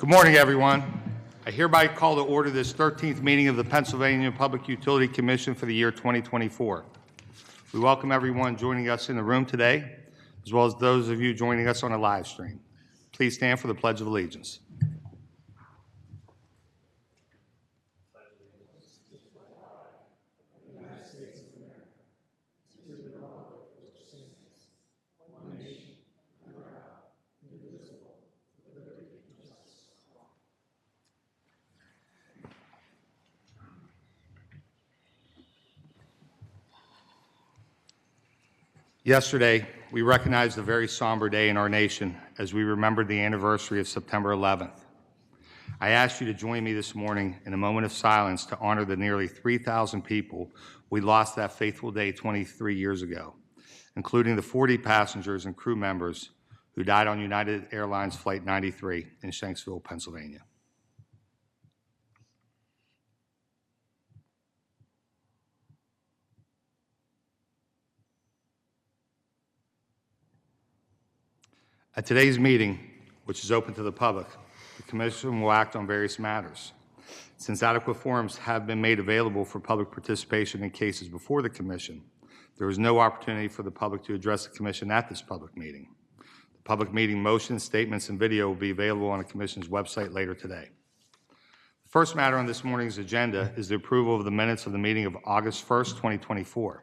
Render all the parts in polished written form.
Good morning, everyone. I hereby call to order this 13th meeting of the Pennsylvania Public Utility Commission for the year 2024. We welcome everyone joining us in the room today, as well as those of you joining us on a live stream. Please stand for the Pledge of Allegiance. Yesterday, we recognized a very somber day in our nation as we remembered the anniversary of September 11th. I ask you to join me this morning in a moment of silence to honor the nearly 3,000 people we lost that faithful day 23 years ago, including the 40 passengers and crew members who died on United Airlines Flight 93 in Shanksville, Pennsylvania. At today's meeting, which is open to the public, the Commission will act on various matters. Since adequate forums have been made available for public participation in cases before the Commission, there is no opportunity for the public to address the Commission at this public meeting. The public meeting motions, statements, and video will be available on the Commission's website later today. The first matter on this morning's agenda is the approval of the minutes of the meeting of August 1st, 2024.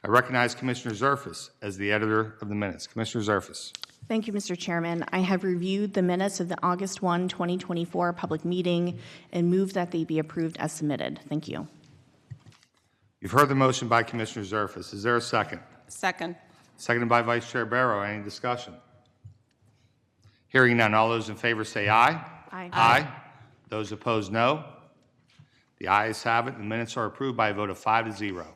I recognize Commissioner Zerfas as the editor of the minutes. Commissioner Zerfas. Thank you, Mr. Chairman. I have reviewed the minutes of the August 1, 2024 public meeting and move that they be approved as submitted. Thank you. You've heard the motion by Commissioner Zerfas. Is there a second? Second. Seconded by Vice Chair Barrow. Any discussion? Hearing none. All those in favor say aye. Aye. Aye. Those opposed, no. The ayes have it. The minutes are approved by a vote of 5-0.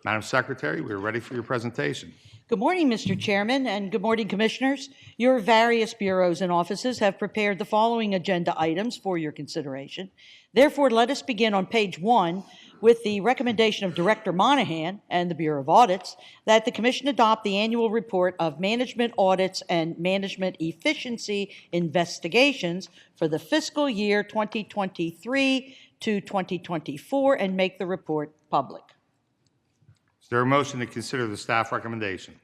Madam Secretary, we are ready for your presentation. Good morning, Mr. Chairman, and good morning, Commissioners. Your various bureaus and offices have prepared the following agenda items for your consideration. Therefore, let us begin on page 1 with the recommendation of Director Monahan and the Bureau of Audits that the Commission adopt the annual report of management audits and management efficiency investigations for the fiscal year 2023 to 2024 and make the report public. Is there a motion to consider the staff recommendation?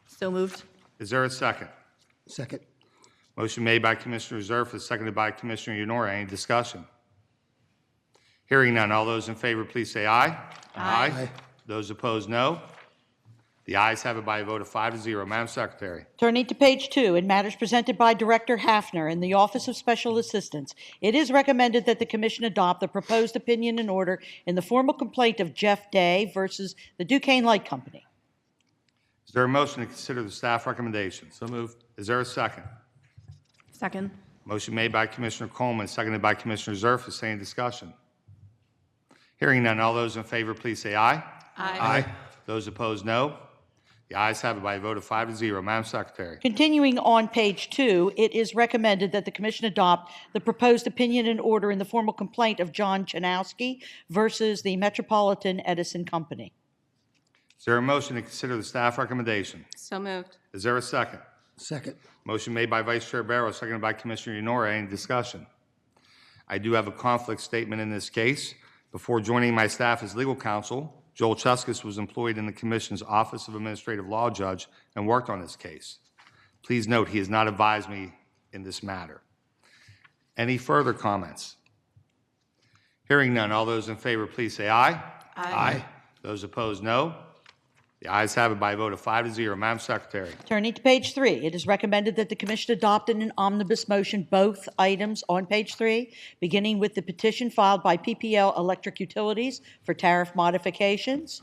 So moved. Is there a second? Second. Motion made by Commissioner Zerfas, seconded by Commissioner Yenora. Any discussion? Hearing none. All those in favor, please say aye. Aye. Aye. Those opposed, no. The ayes have it by a vote of 5-0. Madam Secretary. Turning to page 2, in matters presented by Director Hafner in the Office of Special Assistance, it is recommended that the Commission adopt the proposed opinion and order in the formal complaint of Jeff Day versus the Duquesne Light Company. Is there a motion to consider the staff recommendation? So moved. Is there a second? Second. Motion made by Commissioner Coleman, seconded by Commissioner Zerfas. Any discussion? Hearing none. All those in favor, please say aye. Aye. Those opposed, no. The ayes have it by a vote of 5-0. Madam Secretary. Continuing on page 2, it is recommended that the Commission adopt the proposed opinion and order in the formal complaint of John Chanowski versus the Metropolitan Edison Company. Is there a motion to consider the staff recommendation? So moved. Is there a second? Second. Motion made by Vice Chair Barrow, seconded by Commissioner Yenora. Any discussion? I do have a conflict statement in this case. Before joining my staff as legal counsel, Joel Cheskis was employed in the Commission's Office of Administrative Law Judge and worked on this case. Please note he has not advised me in this matter. Any further comments? Hearing none. All those in favor, please say aye. Aye. Those opposed, no. The ayes have it by a vote of 5-0. Madam Secretary. Turning to page 3, it is recommended that the Commission adopt in an omnibus motion both items on page 3, beginning with the petition filed by PPL Electric Utilities for tariff modifications,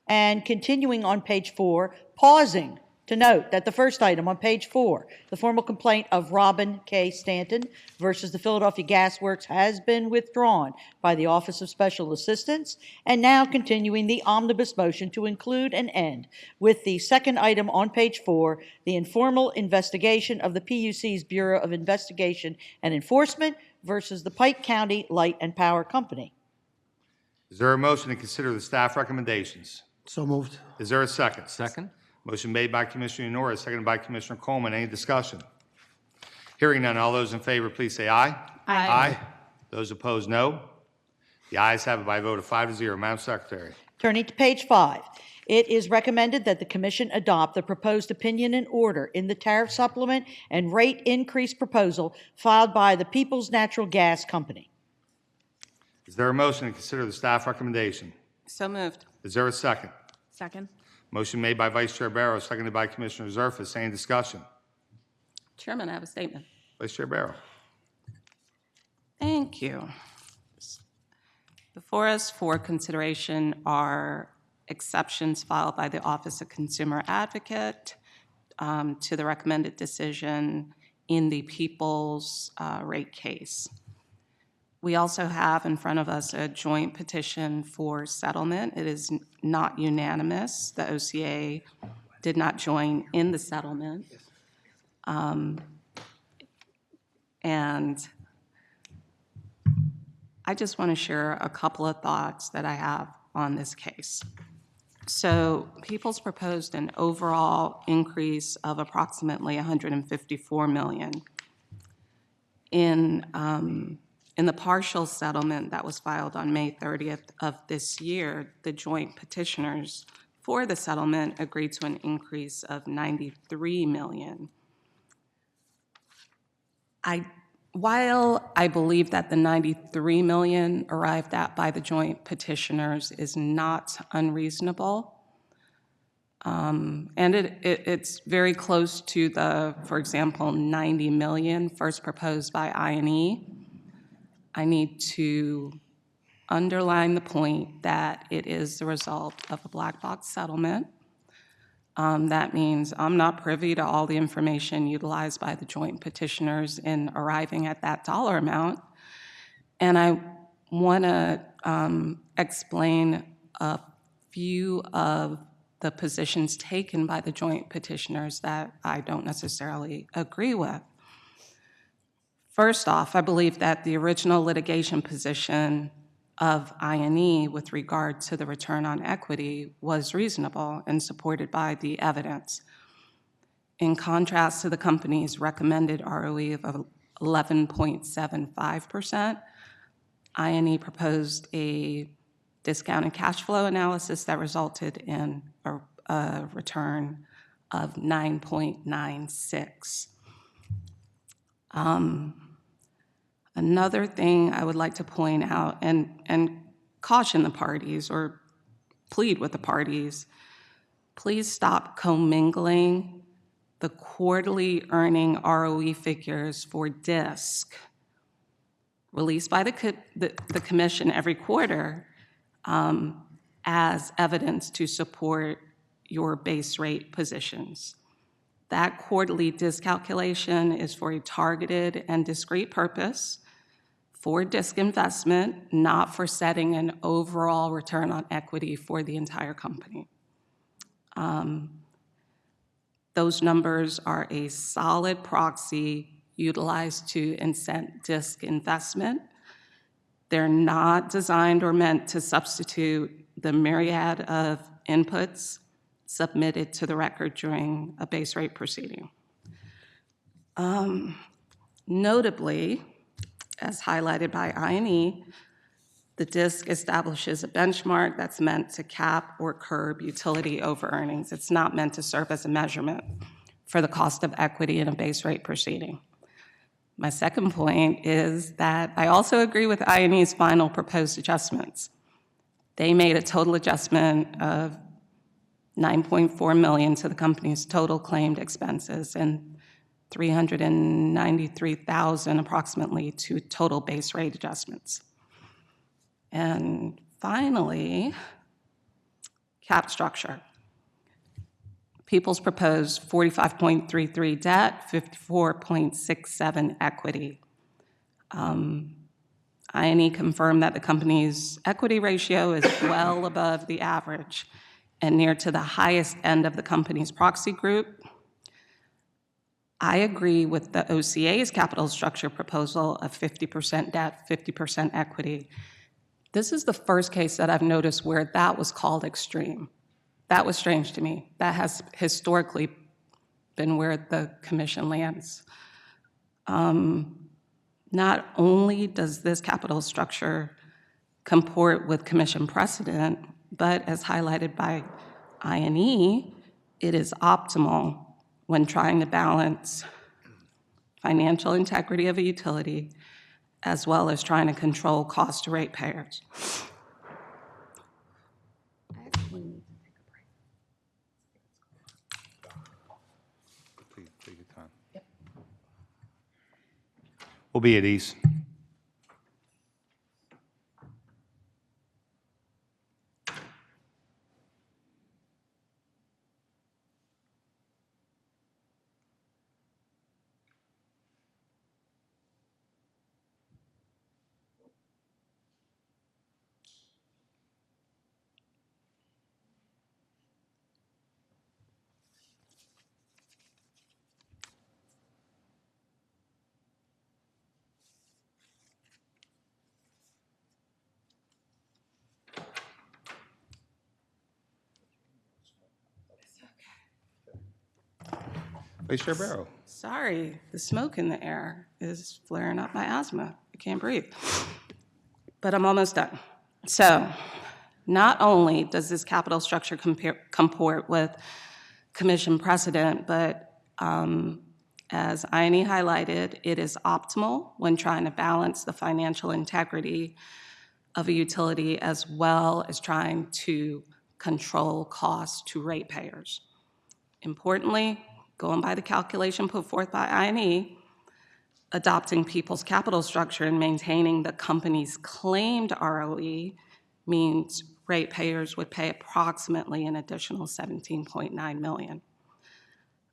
and continuing on page 4, pausing to note that the first item on page 4, the formal complaint of Robin K. Stanton versus the Philadelphia Gas Works, has been withdrawn by the Office of Special Assistance, and now continuing the omnibus motion to include and end with the second item on page 4, the informal investigation of the PUC's Bureau of Investigation and Enforcement versus the Pike County Light and Power Company. Is there a motion to consider the staff recommendations? So moved. Is there a second? Second. Motion made by Commissioner Yenora, seconded by Commissioner Coleman. Any discussion? Hearing none, all those in favor, please say aye. Aye. Those opposed, no. The ayes have it by a vote of 5-0. Madam Secretary. Turning to page 5, it is recommended that the Commission adopt the proposed opinion and order in the tariff supplement and rate increase proposal filed by the Peoples Natural Gas Company. Is there a motion to consider the staff recommendation? So moved. Is there a second? Second. Motion made by Vice Chair Barrow, seconded by Commissioner Zerfus. Any discussion? Chairman, I have a statement. Vice Chair Barrow. Thank you. Before us for consideration are exceptions filed by the Office of Consumer Advocate to the recommended decision in the Peoples rate case. We also have in front of us a joint petition for settlement. It is not unanimous. The OCA did not join in the settlement. And I just want to share a couple of thoughts that I have on this case. So Peoples proposed an overall increase of approximately $154 million. In the partial settlement that was filed on May 30th of this year, the joint petitioners for the settlement agreed to an increase of $93 million. While I believe that the $93 million arrived at by the joint petitioners is not unreasonable, and it's very close to the, for example, $90 million first proposed by I&E, I need to underline the point that it is the result of a black box settlement. That means I'm not privy to all the information utilized by the joint petitioners in arriving at that dollar amount. And I want to explain a few of the positions taken by the joint petitioners that I don't necessarily agree with. First off, I believe that the original litigation position of I&E with regard to the return on equity was reasonable and supported by the evidence. In contrast to the company's recommended ROE of 11.75%, I&E proposed a discounted cash flow analysis that resulted in a return of 9.96. Another thing I would like to point out and caution the parties or plead with the parties, please stop commingling the quarterly earning ROE figures for DISC released by the commission every quarter as evidence to support your base rate positions. That quarterly DISC calculation is for a targeted and discrete purpose for DISC investment, not for setting an overall return on equity for the entire company. Those numbers are a solid proxy utilized to incent DISC investment. They're not designed or meant to substitute the myriad of inputs submitted to the record during a base rate proceeding. Notably, as highlighted by I&E, the DISC establishes a benchmark that's meant to cap or curb utility over earnings. It's not meant to serve as a measurement for the cost of equity in a base rate proceeding. My second point is that I also agree with I&E's final proposed adjustments. They made a total adjustment of $9.4 million to the company's total claimed expenses and $393,000 approximately to total base rate adjustments. And finally, cap structure. Peoples proposed 45.33 debt, 54.67 equity. I&E confirmed that the company's equity ratio is well above the average and near to the highest end of the company's proxy group. I agree with the OCA's capital structure proposal of 50% debt, 50% equity. This is the first case that I've noticed where that was called extreme. That was strange to me. That has historically been where the commission lands. Not only does this capital structure comport with commission precedent, but as highlighted by I&E, it is optimal when trying to balance financial integrity of a utility as well as trying to control cost to ratepayers. Please take your time. We'll be at ease. Vice Chair Barrow. Sorry, the smoke in the air is flaring up my asthma. I can't breathe. But I'm almost done. So, not only does this capital structure comport with commission precedent, but as I&E highlighted, it is optimal when trying to balance the financial integrity of a utility as well as trying to control costs to ratepayers. Importantly, going by the calculation put forth by I&E, adopting people's capital structure and maintaining the company's claimed ROE means ratepayers would pay approximately an additional $17.9 million.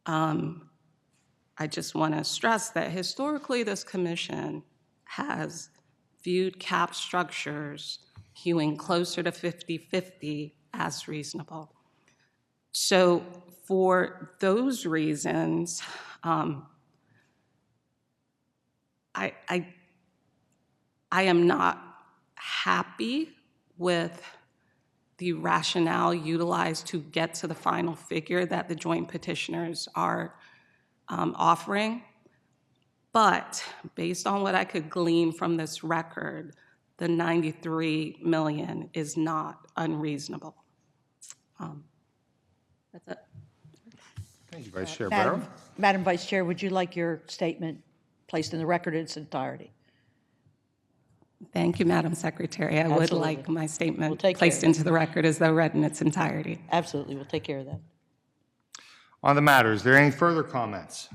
I just want to stress that historically this commission has viewed cap structures hewing closer to 50-50 as reasonable. So for those reasons, I am not happy with the rationale utilized to get to the final figure that the joint petitioners are offering. But based on what I could glean from this record, the $93 million is not unreasonable. That's it. Thank you, Vice Chair Barrow. Madam Vice Chair, would you like your statement placed in the record in its entirety? Thank you, Madam Secretary. I would Absolutely. like my statement We'll take placed care of into the record as though read in its entirety. Absolutely, we'll take care of that. On the matter, is there any further comments?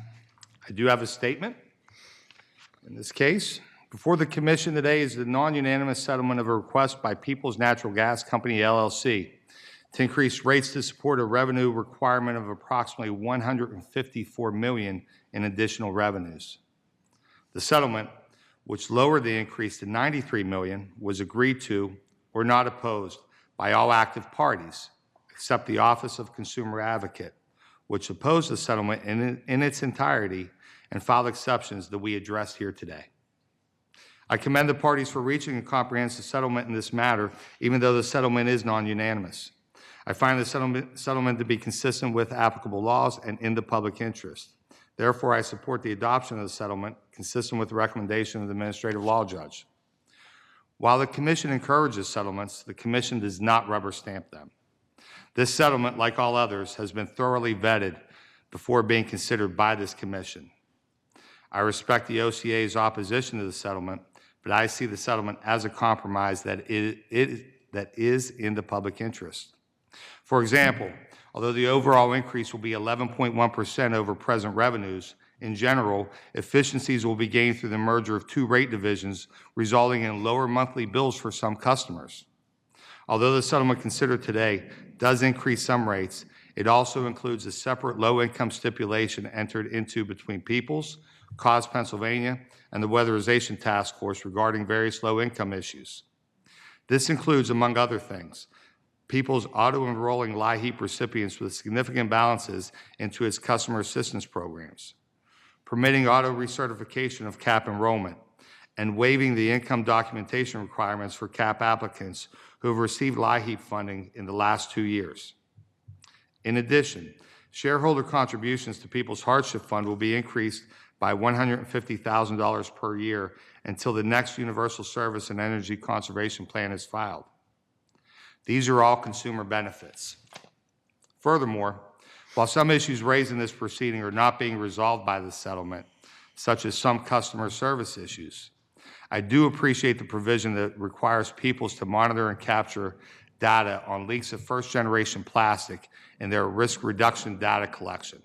I do have a statement. In this case, before the commission today is the non-unanimous settlement of a request by Peoples Natural Gas Company, LLC, to increase rates to support a revenue requirement of approximately $154 million in additional revenues. The settlement, which lowered the increase to $93 million, was agreed to or not opposed by all active parties, except the Office of Consumer Advocate, which opposed the settlement in its entirety and filed exceptions that we addressed here today. I commend the parties for reaching a comprehensive settlement in this matter, even though the settlement is non-unanimous. I find the settlement to be consistent with applicable laws and in the public interest. Therefore, I support the adoption of the settlement consistent with the recommendation of the Administrative Law Judge. While the Commission encourages settlements, the Commission does not rubber stamp them. This settlement, like all others, has been thoroughly vetted before being considered by this Commission. I respect the OCA's opposition to the settlement, but I see the settlement as a compromise that is in the public interest. For example, although the overall increase will be 11.1% over present revenues, in general, efficiencies will be gained through the merger of two rate divisions, resulting in lower monthly bills for some customers. Although the settlement considered today does increase some rates, it also includes a separate low-income stipulation entered into between Peoples, CAUSE Pennsylvania, and the Weatherization Task Force regarding various low-income issues. This includes, among other things, Peoples auto-enrolling LIHEAP recipients with significant balances into its customer assistance programs, permitting auto-recertification of CAP enrollment, and waiving the income documentation requirements for CAP applicants who have received LIHEAP funding in the last 2 years. In addition, Shareholder contributions to People's Hardship Fund will be increased by $150,000 per year until the next Universal Service and Energy Conservation Plan is filed. These are all consumer benefits. Furthermore, while some issues raised in this proceeding are not being resolved by this settlement, such as some customer service issues, I do appreciate the provision that requires Peoples to monitor and capture data on leaks of first-generation plastic in their risk reduction data collection.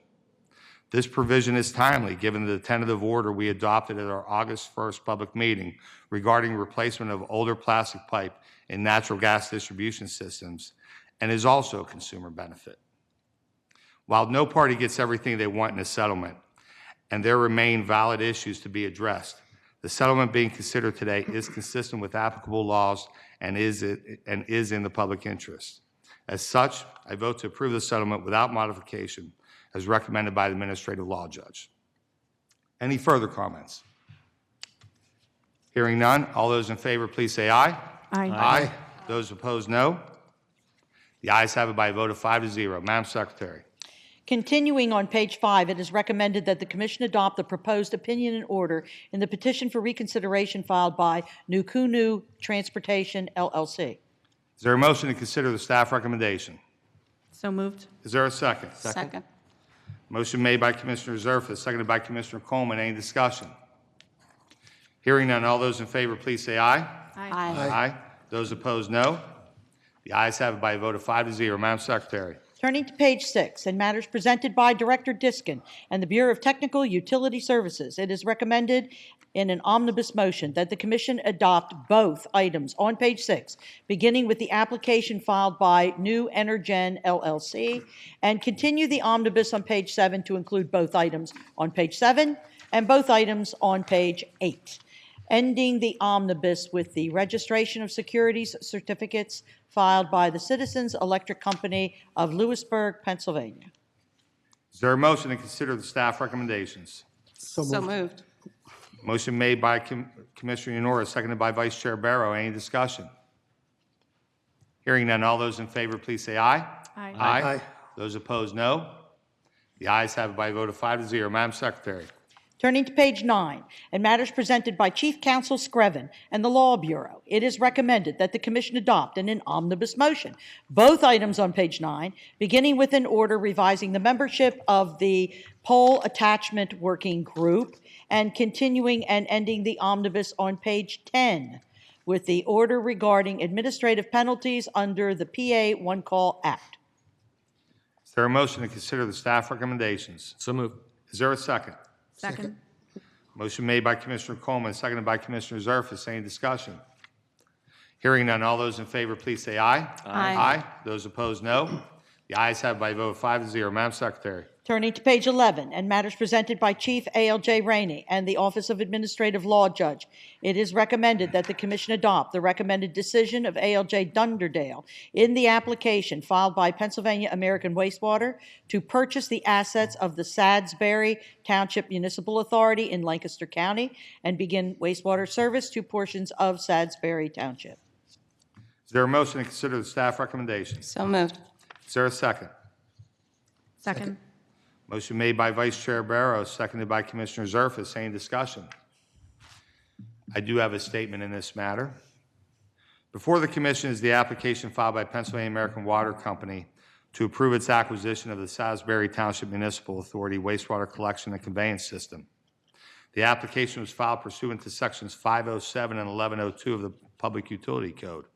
This provision is timely, given the tentative order we adopted at our August 1st public meeting regarding replacement of older plastic pipe in natural gas distribution systems, and is also a consumer benefit. While no party gets everything they want in a settlement, and there remain valid issues to be addressed, the settlement being considered today is consistent with applicable laws and is in the public interest. As such, I vote to approve the settlement without modification, as recommended by the Administrative Law Judge. Any further comments? Hearing none, all those in favor, please say aye. Aye. Aye. Those opposed, no. The ayes have it by a vote of 5-0. Madam Secretary. Continuing on page 5, it is recommended that the Commission adopt the proposed opinion and order in the petition for reconsideration filed by Nukunu Transportation, LLC. Is there a motion to consider the staff recommendation? So moved. Is there a second? Second. Motion made by Commissioner Zerfas, seconded by Commissioner Coleman. Any discussion? Hearing none, all those in favor, please say aye. Aye. Aye. Those opposed, no. The ayes have it by a vote of 5-0. Madam Secretary. Turning to page 6, in matters presented by Director Diskin and the Bureau of Technical Utility Services, it is recommended in an omnibus motion that the Commission adopt both items on page 6, beginning with the application filed by New Energen LLC, and continue the omnibus on page 7 to include both items on page 7 and both items on page 8, ending the omnibus with the registration of securities certificates filed by the Citizens Electric Company of Lewisburg, Pennsylvania. Is there a motion to consider the staff recommendations? So moved. Motion made by Commissioner Yanora, seconded by Vice Chair Barrow. Any discussion? Hearing none, all those in favor, please say aye. Aye. Aye. Those opposed, no. The ayes have it by a vote of 5-0. Madam Secretary. Turning to page 9, in matters presented by Chief Counsel Screven and the Law Bureau, it is recommended that the Commission adopt in an omnibus motion both items on page 9, beginning with an order revising the membership of the Pole Attachment Working Group and continuing and ending the omnibus on page 10 with the order regarding administrative penalties under the PA One Call Act. Is there a motion to consider the staff recommendations? So moved. Is there a second? Second. Motion made by Commissioner Coleman, seconded by Commissioner Zerfas. Any discussion? Hearing none, all those in favor, please say aye. Aye. Those opposed, no. The ayes have it by a vote of 5-0. Madam Secretary. Turning to page 11, and matters presented by Chief A.L.J. Rainey and the Office of Administrative Law Judge, it is recommended that the Commission adopt the recommended decision of A.L.J. Dunderdale in the application filed by Pennsylvania American Wastewater to purchase the assets of the Salisbury Township Municipal Authority in Lancaster County and begin wastewater service to portions of Salisbury Township. Is there a motion to consider the staff recommendations? So moved. Is there a second? Second. Motion made by Vice Chair Barrow, seconded by Commissioner Zerfas. Any discussion? I do have a statement in this matter. Before the Commission is the application filed by Pennsylvania American Water Company to approve its acquisition of the Salisbury Township Municipal Authority wastewater collection and conveyance system. The application was filed pursuant to Sections 507 and 1102 of the Public Utility Code.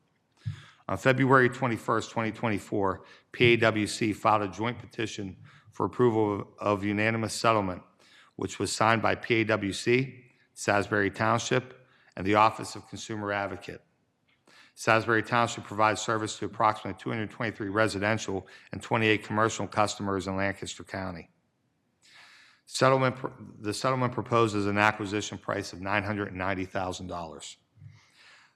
On February 21st, 2024, PAWC filed a joint petition for approval of unanimous settlement, which was signed by PAWC, Salisbury Township, and the Office of Consumer Advocate. Salisbury Township provides service to approximately 223 residential and 28 commercial customers in Lancaster County. The settlement proposes an acquisition price of $990,000.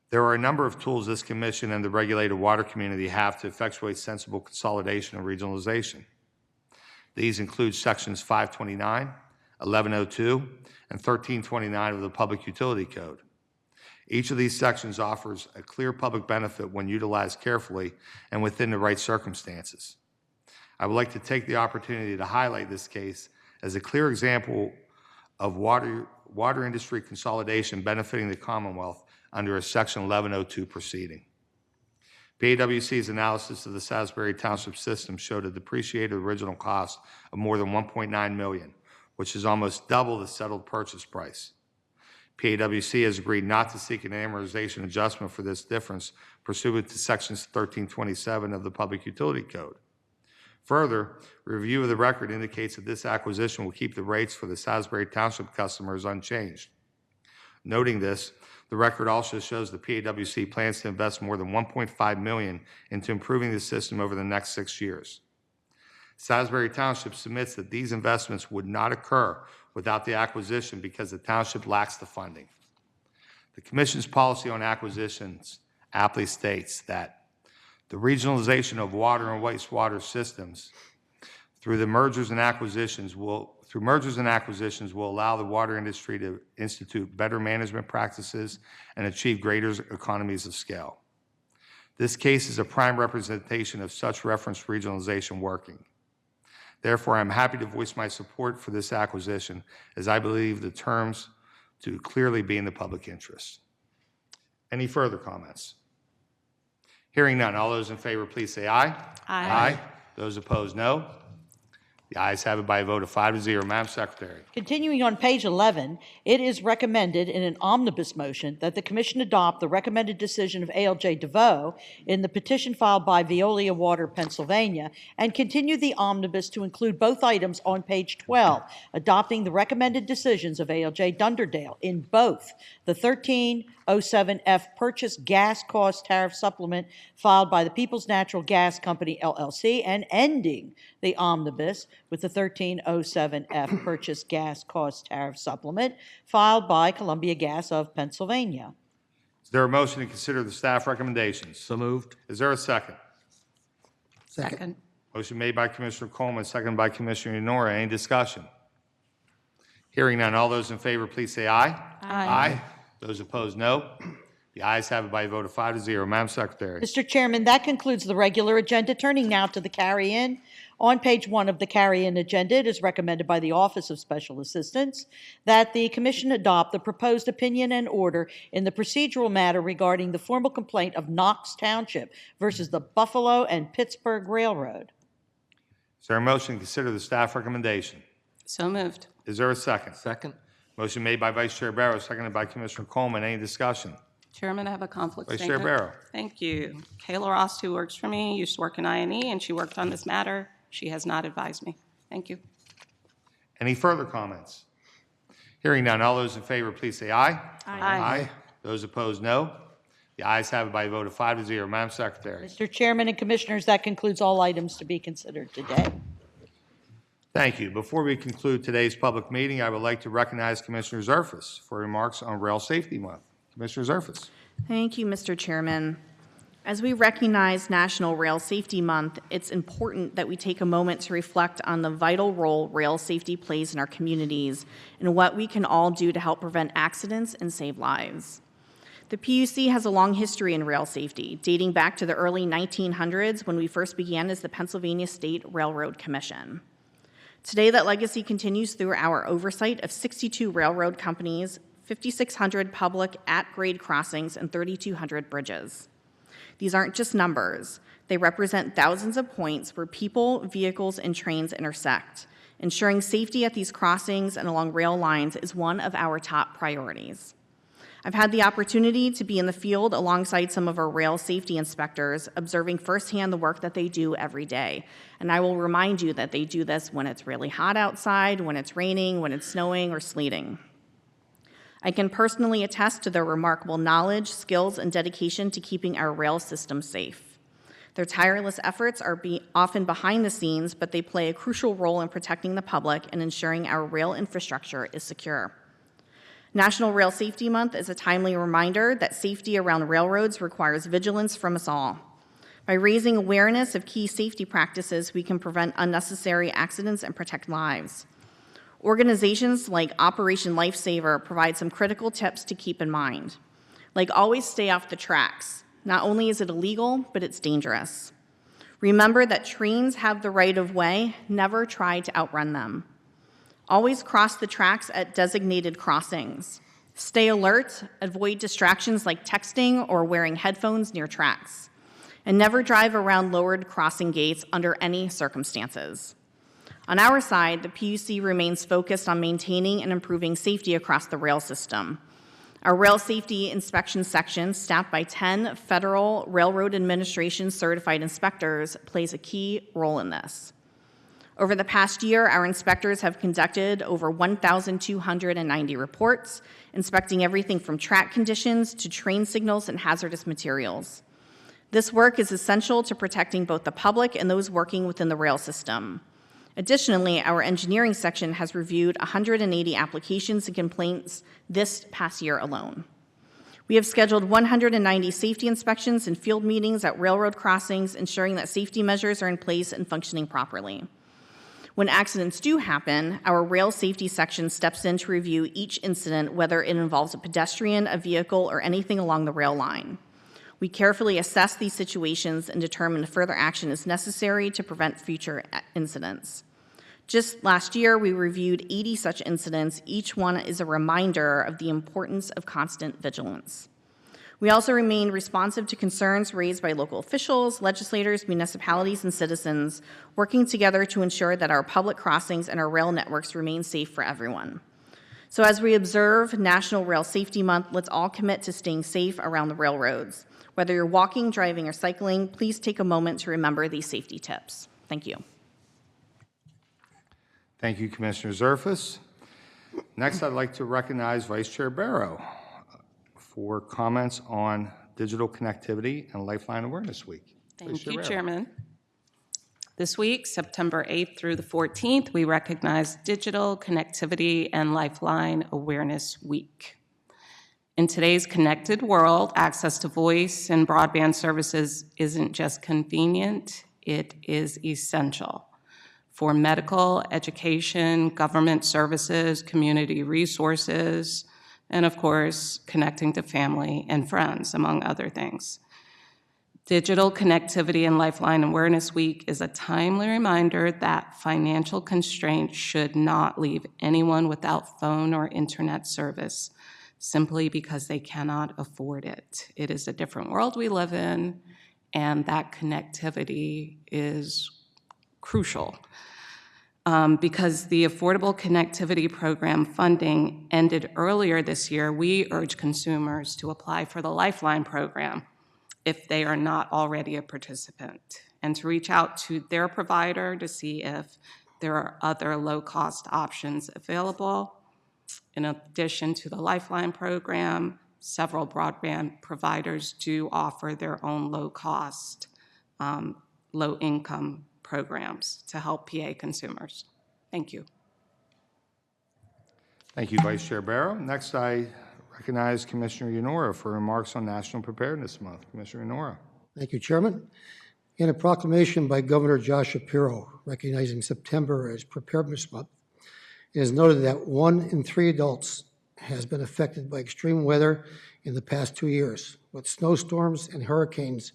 There are a number of tools this Commission and the regulated water community have to effectuate sensible consolidation and regionalization. These include Sections 529, 1102, and 1329 of the Public Utility Code. Each of these sections offers a clear public benefit when utilized carefully and within the right circumstances. I would like to take the opportunity to highlight this case as a clear example of water industry consolidation benefiting the Commonwealth under a Section 1102 proceeding. PAWC's analysis of the Salisbury Township system showed a depreciated original cost of more than $1.9 million, which is almost double the settled purchase price. PAWC has agreed not to seek an amortization adjustment for this difference pursuant to Sections 1327 of the Public Utility Code. Further, review of the record indicates that this acquisition will keep the rates for the Salisbury Township customers unchanged. Noting this, the record also shows the PAWC plans to invest more than $1.5 million into improving the system over the next 6 years. Salisbury Township submits that these investments would not occur without the acquisition because the township lacks the funding. The Commission's policy on acquisitions aptly states that the regionalization of water and wastewater systems through mergers and acquisitions will allow the water industry to institute better management practices and achieve greater economies of scale. This case is a prime representation of such referenced regionalization working. Therefore, I'm happy to voice my support for this acquisition, as I believe the terms to clearly be in the public interest. Any further comments? Hearing none, all those in favor, please say aye. Aye. Those opposed, no. The ayes have it by a vote of 5-0. Madam Secretary. Continuing on page 11, it is recommended in an omnibus motion that the Commission adopt the recommended decision of ALJ DeVoe in the petition filed by Veolia Water, Pennsylvania, and continue the omnibus to include both items on page 12, adopting the recommended decisions of ALJ Dunderdale in both the 1307F purchase gas cost tariff supplement filed by the Peoples Natural Gas Company, LLC, and ending the omnibus with the 1307F purchase gas cost tariff supplement filed by Columbia Gas of Pennsylvania. Is there a motion to consider the staff recommendations? So moved. Is there a second? Second. Motion made by Commissioner Coleman, seconded by Commissioner Yenora. Any discussion? Hearing none, all those in favor, please say aye. Aye. Those opposed, no. The ayes have it by a vote of 5-0. Madam Secretary. Mr. Chairman, that concludes the regular agenda. Turning now to the carry-in. On page 1 of the carry-in agenda, it is recommended by the Office of Special Assistants that the Commission adopt the proposed opinion and order in the procedural matter regarding the formal complaint of Knox Township versus the Buffalo and Pittsburgh Railroad. Is there a motion to consider the staff recommendation? So moved. Is there a second? Second. Motion made by Vice Chair Barrow, seconded by Commissioner Coleman. Any discussion? Chairman, I have a conflict Vice statement. Chair Barrow. Thank you. Kayla Ross, who works for me, used to work in I&E, and she worked on this matter. She has not advised me. Thank you. Any further comments? Hearing none, all those in favor, please say aye. Aye. Those opposed, no. The ayes have it by a vote of 5-0. Madam Secretary. Mr. Chairman and Commissioners, that concludes all items to be considered today. Thank you. Before we conclude today's public meeting, I would like to recognize Commissioner Zerfus for remarks on Rail Safety Month. Commissioner Zerfus. Thank you, Mr. Chairman. As we recognize National Rail Safety Month, it's important that we take a moment to reflect on the vital role rail safety plays in our communities and what we can all do to help prevent accidents and save lives. The PUC has a long history in rail safety, dating back to the early 1900s when we first began as the Pennsylvania State Railroad Commission. Today, that legacy continues through our oversight of 62 railroad companies, 5,600 public at-grade crossings, and 3,200 bridges. These aren't just numbers. They represent thousands of points where people, vehicles, and trains intersect. Ensuring safety at these crossings and along rail lines is one of our top priorities. I've had the opportunity to be in the field alongside some of our rail safety inspectors, observing firsthand the work that they do every day. And I will remind you that they do this when it's really hot outside, when it's raining, when it's snowing or sleeting. I can personally attest to their remarkable knowledge, skills, and dedication to keeping our rail system safe. Their tireless efforts are often behind the scenes, but they play a crucial role in protecting the public and ensuring our rail infrastructure is secure. National Rail Safety Month is a timely reminder that safety around railroads requires vigilance from us all. By raising awareness of key safety practices, we can prevent unnecessary accidents and protect lives. Organizations like Operation Lifesaver provide some critical tips to keep in mind. Like always stay off the tracks. Not only is it illegal, but it's dangerous. Remember that trains have the right of way. Never try to outrun them. Always cross the tracks at designated crossings. Stay alert, avoid distractions like texting or wearing headphones near tracks. And never drive around lowered crossing gates under any circumstances. On our side, the PUC remains focused on maintaining and improving safety across the rail system. Our rail safety inspection section, staffed by 10 Federal Railroad Administration certified inspectors, plays a key role in this. Over the past year, our inspectors have conducted over 1,290 reports, inspecting everything from track conditions to train signals and hazardous materials. This work is essential to protecting both the public and those working within the rail system. Additionally, our engineering section has reviewed 180 applications and complaints this past year alone. We have scheduled 190 safety inspections and field meetings at railroad crossings, ensuring that safety measures are in place and functioning properly. When accidents do happen, our rail safety section steps in to review each incident, whether it involves a pedestrian, a vehicle, or anything along the rail line. We carefully assess these situations and determine if further action is necessary to prevent future incidents. Just last year, we reviewed 80 such incidents. Each one is a reminder of the importance of constant vigilance. We also remain responsive to concerns raised by local officials, legislators, municipalities, and citizens, working together to ensure that our public crossings and our rail networks remain safe for everyone. So as we observe National Rail Safety Month, let's all commit to staying safe around the railroads. Whether you're walking, driving, or cycling, please take a moment to remember these safety tips. Thank you. Thank you, Commissioner Zerfus. Next, I'd like to recognize Vice Chair Barrow for comments on digital connectivity and Lifeline Awareness Week. Thank you, Chairman. This week, September 8th through the 14th, we recognize Digital Connectivity and Lifeline Awareness Week. In today's connected world, access to voice and broadband services isn't just convenient, it is essential for medical, education, government services, community resources, and of course, connecting to family and friends, among other things. Digital Connectivity and Lifeline Awareness Week is a timely reminder that financial constraints should not leave anyone without phone or internet service simply because they cannot afford it. It is a different world we live in, and that connectivity is crucial. Because the Affordable Connectivity Program funding ended earlier this year, we urge consumers to apply for the Lifeline program if they are not already a participant, and to reach out to their provider to see if there are other low-cost options available. In addition to the Lifeline program, several broadband providers do offer their own low-cost, low-income programs to help PA consumers. Thank you. Thank you, Vice Chair Barrow. Next, I recognize Commissioner Yanora for remarks on National Preparedness Month. Commissioner Yanora. Thank you, Chairman. In a proclamation by Governor Josh Shapiro recognizing September as Preparedness Month, it is noted that 1 in 3 adults has been affected by extreme weather in the past 2 years, with snowstorms and hurricanes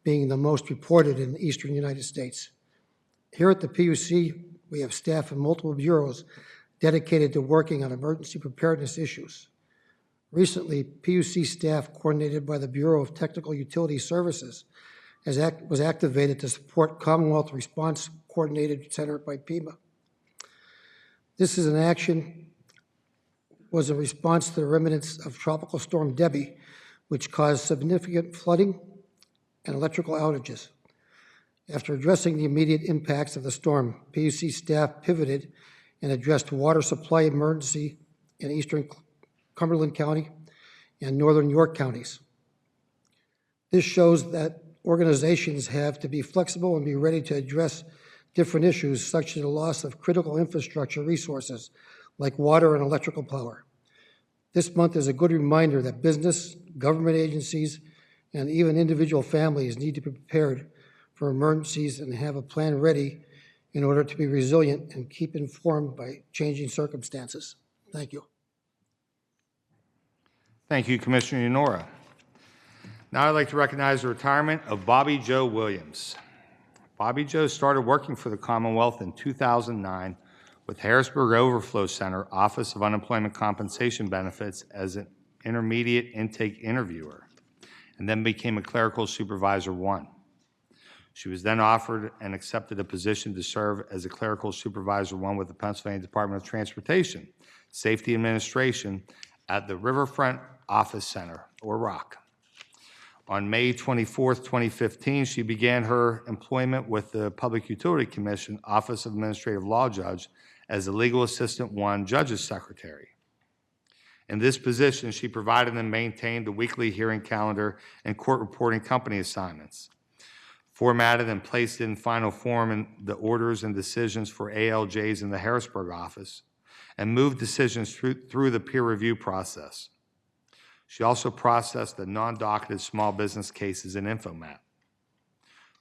being the most reported in the eastern United States. Here at the PUC, we have staff in multiple bureaus dedicated to working on emergency preparedness issues. Recently, PUC staff, coordinated by the Bureau of Technical Utility Services, was activated to support Commonwealth Response Coordinated Center by PEMA. This is an action was a response to the remnants of Tropical Storm Debbie, which caused significant flooding and electrical outages. After addressing the immediate impacts of the storm, PUC staff pivoted and addressed water supply emergency in eastern Cumberland County and northern York counties. This shows that organizations have to be flexible and be ready to address different issues such as the loss of critical infrastructure resources like water and electrical power. This month is a good reminder that business, government agencies, and even individual families need to be prepared for emergencies and have a plan ready in order to be resilient and keep informed by changing circumstances. Thank you. Thank you, Commissioner Yanora. Now I'd like to recognize the retirement of Bobby Joe Williams. Bobby Joe started working for the Commonwealth in 2009 with Harrisburg Overflow Center Office of Unemployment Compensation Benefits as an intermediate intake interviewer, and then became a clerical supervisor 1. She was then offered and accepted a position to serve as a clerical supervisor 1 with the Pennsylvania Department of Transportation, Safety Administration at the Riverfront Office Center, or ROC. On May 24, 2015, she began her employment with the Public Utility Commission Office of Administrative Law Judge as a Legal Assistant 1 Judge's Secretary. In this position, she provided and maintained the weekly hearing calendar and court reporting company assignments, formatted and placed in final form in the orders and decisions for ALJs in the Harrisburg office, and moved decisions through the peer review process. She also processed the non-docketed small business cases in InfoMat.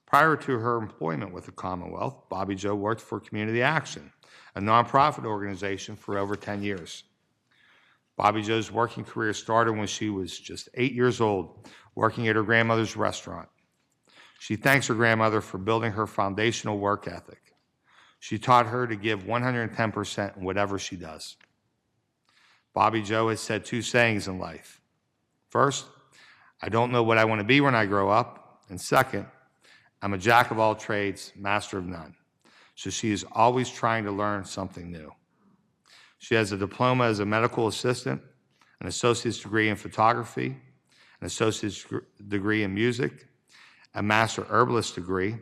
Prior to her employment with the Commonwealth, Bobby Joe worked for Community Action, a nonprofit organization, for over 10 years. Bobby Joe's working career started when she was just 8 years old, working at her grandmother's restaurant. She thanks her grandmother for building her foundational work ethic. She taught her to give 110% in whatever she does. Bobby Joe has said 2 sayings in life. First, I don't know what I want to be when I grow up. And second, I'm a jack of all trades, master of none. So she is always trying to learn something new. She has a diploma as a medical assistant, an associate's degree in photography, an associate's degree in music, a master herbalist degree,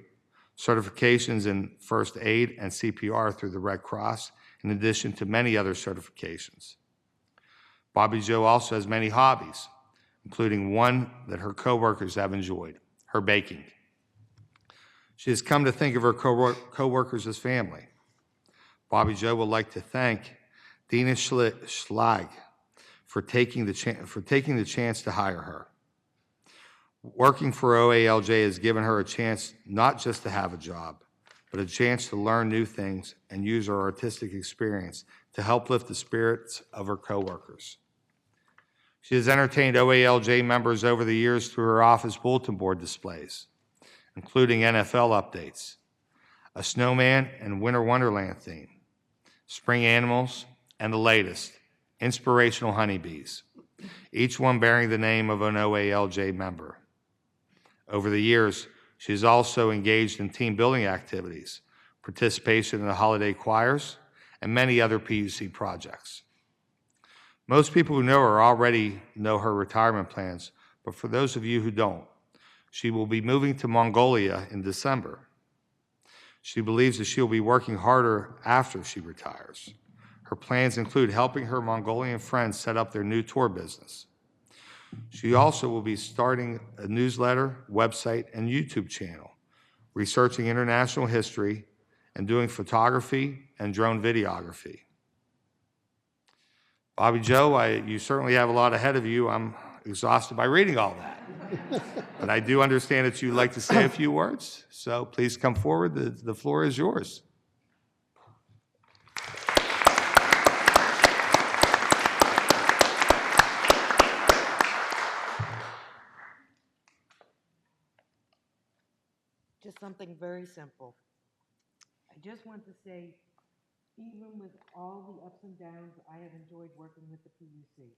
certifications in first aid and CPR through the Red Cross, in addition to many other certifications. Bobby Joe also has many hobbies, including one that her coworkers have enjoyed, her baking. She has come to think of her coworkers as family. Bobby Joe would like to thank Dina Schlag for taking the chance to hire her. Working for OALJ has given her a chance not just to have a job, but a chance to learn new things and use her artistic experience to help lift the spirits of her coworkers. She has entertained OALJ members over the years through her office bulletin board displays, including NFL updates, a snowman and winter wonderland theme, spring animals, and the latest, inspirational honeybees, each one bearing the name of an OALJ member. Over the years, she has also engaged in team building activities, participation in the holiday choirs, and many other PUC projects. Most people who know her already know her retirement plans, but for those of you who don't, she will be moving to Mongolia in December. She believes that she'll be working harder after she retires. Her plans include helping her Mongolian friends set up their new tour business. She also will be starting a newsletter, website, and YouTube channel, researching international history, and doing photography and drone videography. Bobby Joe, you certainly have a lot ahead of you. I'm exhausted by reading all that. But I do understand that you'd like to say a few words, so please come forward. The floor is yours. Just something very simple. I just want to say, even with all the ups and downs, I have enjoyed working with the PUC.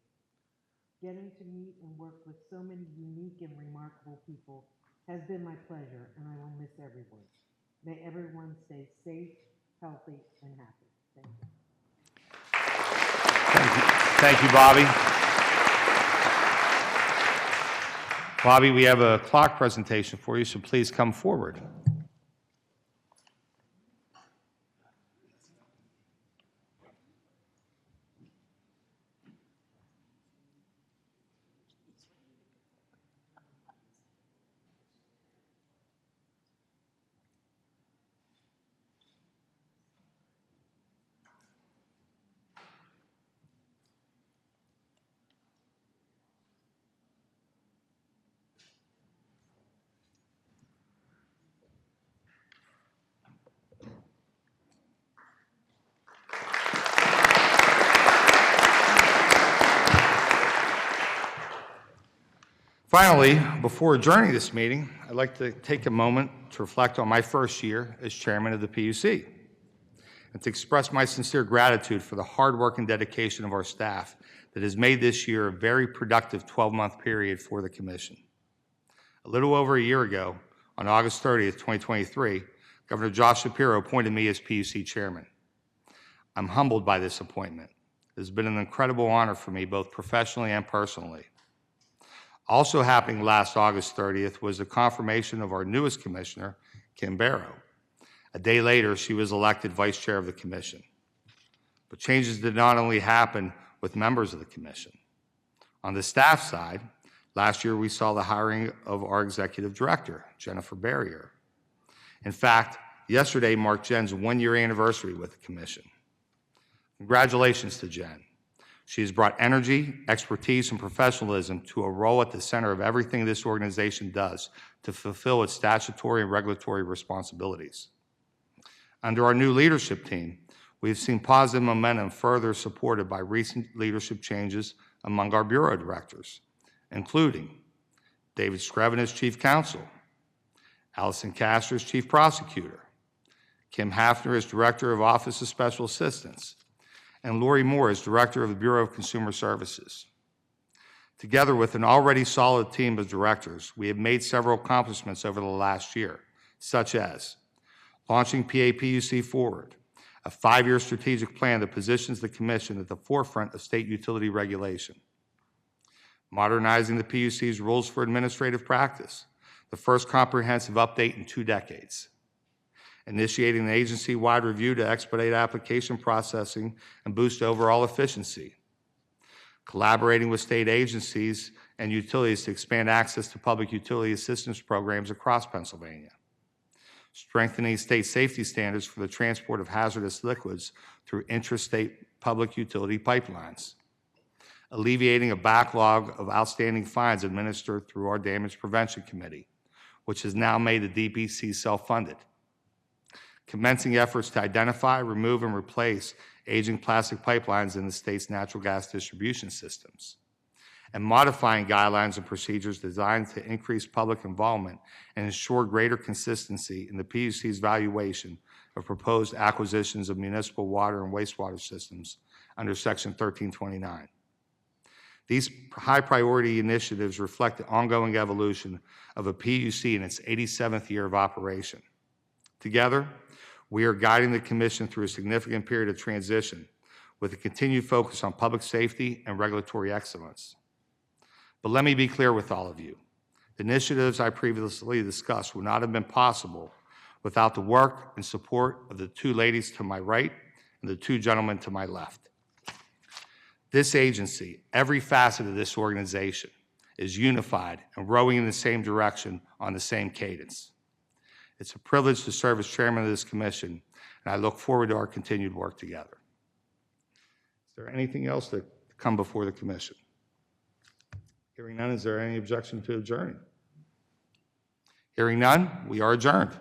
Getting to meet and work with so many unique and remarkable people has been my pleasure, and I will miss everyone. May everyone stay safe, healthy, and happy. Thank you. Thank you, Bobby. Bobby, we have a clock presentation for you, so please come forward. Finally, before adjourning this meeting, I'd like to take a moment to reflect on my first year as chairman of the PUC and to express my sincere gratitude for the hard work and dedication of our staff that has made this year a very productive 12-month period for the commission. A little over a year ago, on August 30th, 2023, Governor Josh Shapiro appointed me as PUC chairman. I'm humbled by this appointment. It has been an incredible honor for me, both professionally and personally. Also happening last August 30th was the confirmation of our newest commissioner, Kim Barrow. A day later, she was elected vice chair of the commission. But changes did not only happen with members of the commission. On the staff side, last year we saw the hiring of our executive director, Jennifer Barrier. In fact, yesterday marked Jen's one-year anniversary with the commission. Congratulations to Jen. She has brought energy, expertise, and professionalism to a role at the center of everything this organization does to fulfill its statutory and regulatory responsibilities. Under our new leadership team, we have seen positive momentum further supported by recent leadership changes among our bureau directors, including David Screven as chief counsel, Allison Castor as chief prosecutor, Kim Hafner as director of Office of Special Assistance, and Lori Moore as Director of the Bureau of Consumer Services. Together with an already solid team of directors, we have made several accomplishments over the last year, such as launching PAPUC Forward, a 5-year strategic plan that positions the Commission at the forefront of state utility regulation, modernizing the PUC's rules for administrative practice, the first comprehensive update in 2 decades, initiating an agency-wide review to expedite application processing and boost overall efficiency, collaborating with state agencies and utilities to expand access to public utility assistance programs across Pennsylvania, strengthening state safety standards for the transport of hazardous liquids through intrastate public utility pipelines, alleviating a backlog of outstanding fines administered through our Damage Prevention Committee, which has now made the DPC self-funded, commencing efforts to identify, remove, and replace aging plastic pipelines in the state's natural gas distribution systems, and modifying guidelines and procedures designed to increase public involvement and ensure greater consistency in the PUC's valuation of proposed acquisitions of municipal water and wastewater systems under Section 1329. These high-priority initiatives reflect the ongoing evolution of a PUC in its 87th year of operation. Together, we are guiding the Commission through a significant period of transition with a continued focus on public safety and regulatory excellence. But let me be clear with all of you. The initiatives I previously discussed would not have been possible without the work and support of the 2 ladies to my right and the 2 gentlemen to my left. This agency, every facet of this organization, is unified and rowing in the same direction on the same cadence. It's a privilege to serve as chairman of this commission, and I look forward to our continued work together. Is there anything else to come before the commission? Hearing none, is there any objection to adjourning? Hearing none, we are adjourned.